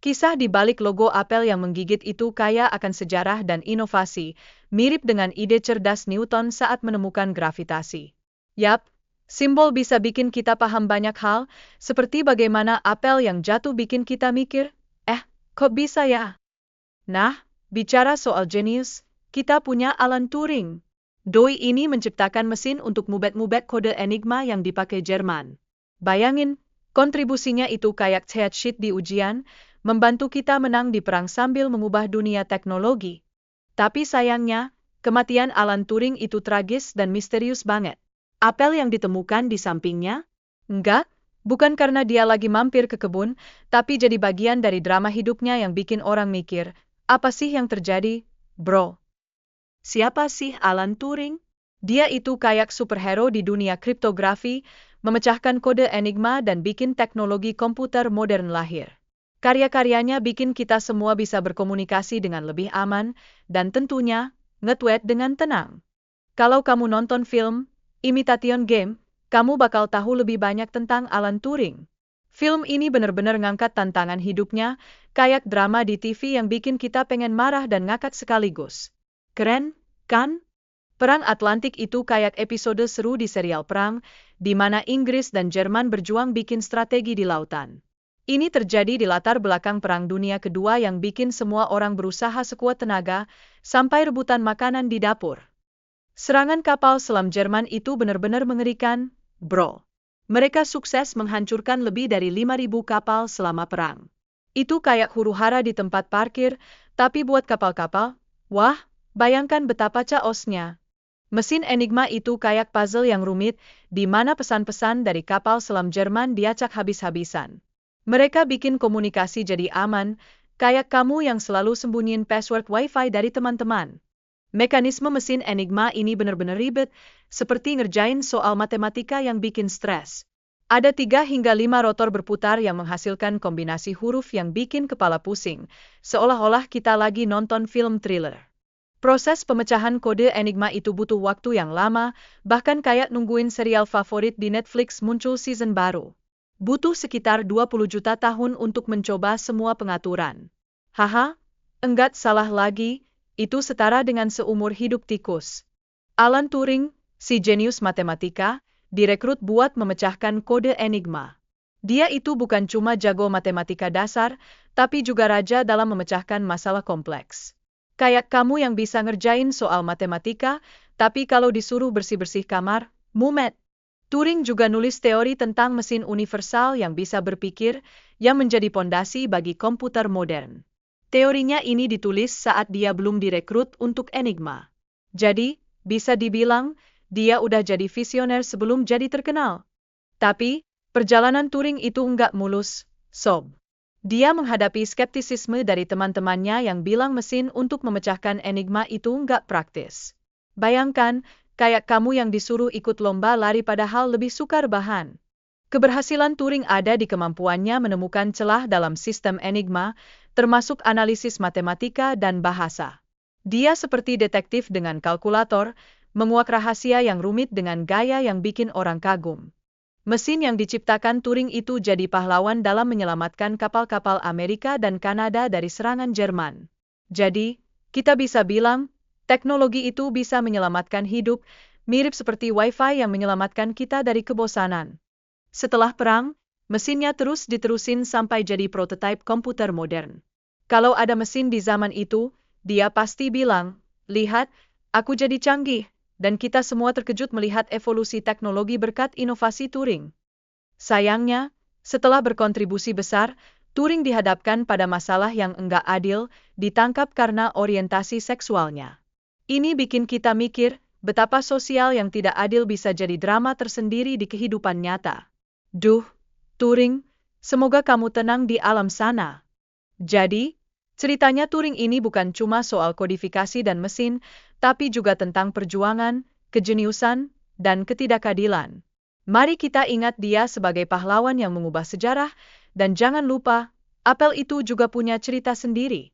Kisah di balik logo apel yang menggigit itu kaya akan sejarah dan inovasi, mirip dengan ide cerdas Newton saat menemukan gravitasi. Yap, simbol bisa bikin kita paham banyak hal, seperti bagaimana apel yang jatuh bikin kita mikir, kok bisa ya? Nah, bicara soal jenius, kita punya Alan Turing. Doi ini menciptakan mesin untuk mubek-mubek kode enigma yang dipakai Jerman. Bayangin, kontribusinya itu kayak head sheet di ujian, membantu kita menang di perang sambil mengubah dunia teknologi. Tapi sayangnya, kematian Alan Turing itu tragis dan misterius banget. Apel yang ditemukan di sampingnya? Enggak, bukan karena dia lagi mampir ke kebun, tapi jadi bagian dari drama hidupnya yang bikin orang mikir, apa sih yang terjadi, bro? Siapa sih Alan Turing? Dia itu kayak superhero di dunia kriptografi, memecahkan kode enigma dan bikin teknologi komputer modern lahir. Karya-karyanya bikin kita semua bisa berkomunikasi dengan lebih aman, dan tentunya, nge-tweet dengan tenang. Kalau kamu nonton film, Imitation Game, kamu bakal tahu lebih banyak tentang Alan Turing. Film ini benar-benar ngangkat tantangan hidupnya, kayak drama di TV yang bikin kita pengen marah dan ngakak sekaligus. Keren, kan? Perang Atlantik itu kayak episode seru di serial perang, di mana Inggris dan Jerman berjuang bikin strategi di lautan. Ini terjadi di latar belakang Perang Dunia Kedua yang bikin semua orang berusaha sekuat tenaga, sampai rebutan makanan di dapur. Serangan kapal selam Jerman itu benar-benar mengerikan, bro. Mereka sukses menghancurkan lebih dari 5.000 kapal selama perang. Itu kayak huru-hara di tempat parkir, tapi buat kapal-kapal, wah, bayangkan betapa chaosnya. Mesin Enigma itu kayak puzzle yang rumit, di mana pesan-pesan dari kapal selam Jerman diacak habis-habisan. Mereka bikin komunikasi jadi aman, kayak kamu yang selalu sembunyiin password Wi-Fi dari teman-teman. Mekanisme mesin Enigma ini benar-benar ribet, seperti ngerjain soal matematika yang bikin stres. Ada 3 hingga 5 rotor berputar yang menghasilkan kombinasi huruf yang bikin kepala pusing, seolah-olah kita lagi nonton film thriller. Proses pemecahan kode enigma itu butuh waktu yang lama, bahkan kayak nungguin serial favorit di Netflix muncul season baru. Butuh sekitar 20 juta tahun untuk mencoba semua pengaturan. Haha, enggak salah lagi, itu setara dengan seumur hidup tikus. Alan Turing, si jenius matematika, direkrut buat memecahkan kode enigma. Dia itu bukan cuma jago matematika dasar, tapi juga raja dalam memecahkan masalah kompleks. Kayak kamu yang bisa ngerjain soal matematika, tapi kalau disuruh bersih-bersih kamar, mumet. Turing juga nulis teori tentang mesin universal yang bisa berpikir, yang menjadi pondasi bagi komputer modern. Teorinya ini ditulis saat dia belum direkrut untuk Enigma. Jadi, bisa dibilang, dia udah jadi visioner sebelum jadi terkenal. Tapi, perjalanan Turing itu nggak mulus, sob. Dia menghadapi skeptisisme dari teman-temannya yang bilang mesin untuk memecahkan enigma itu nggak praktis. Bayangkan, kayak kamu yang disuruh ikut lomba lari padahal lebih suka rebahan. Keberhasilan Turing ada di kemampuannya menemukan celah dalam sistem enigma, termasuk analisis matematika dan bahasa. Dia seperti detektif dengan kalkulator, menguak rahasia yang rumit dengan gaya yang bikin orang kagum. Mesin yang diciptakan Turing itu jadi pahlawan dalam menyelamatkan kapal-kapal Amerika dan Kanada dari serangan Jerman. Jadi, kita bisa bilang, teknologi itu bisa menyelamatkan hidup, mirip seperti Wi-Fi yang menyelamatkan kita dari kebosanan. Setelah perang, mesinnya terus diterusin sampai jadi prototipe komputer modern. Kalau ada mesin di zaman itu, dia pasti bilang, lihat, aku jadi canggih. Dan kita semua terkejut melihat evolusi teknologi berkat inovasi Turing. Sayangnya, setelah berkontribusi besar, Turing dihadapkan pada masalah yang enggak adil, ditangkap karena orientasi seksualnya. Ini bikin kita mikir, betapa sosial yang tidak adil bisa jadi drama tersendiri di kehidupan nyata. Duh, Turing, semoga kamu tenang di alam sana. Jadi, ceritanya Turing ini bukan cuma soal kodifikasi dan mesin, tapi juga tentang perjuangan, kejeniusan, dan ketidakadilan. Mari kita ingat dia sebagai pahlawan yang mengubah sejarah, dan jangan lupa, apel itu juga punya cerita sendiri.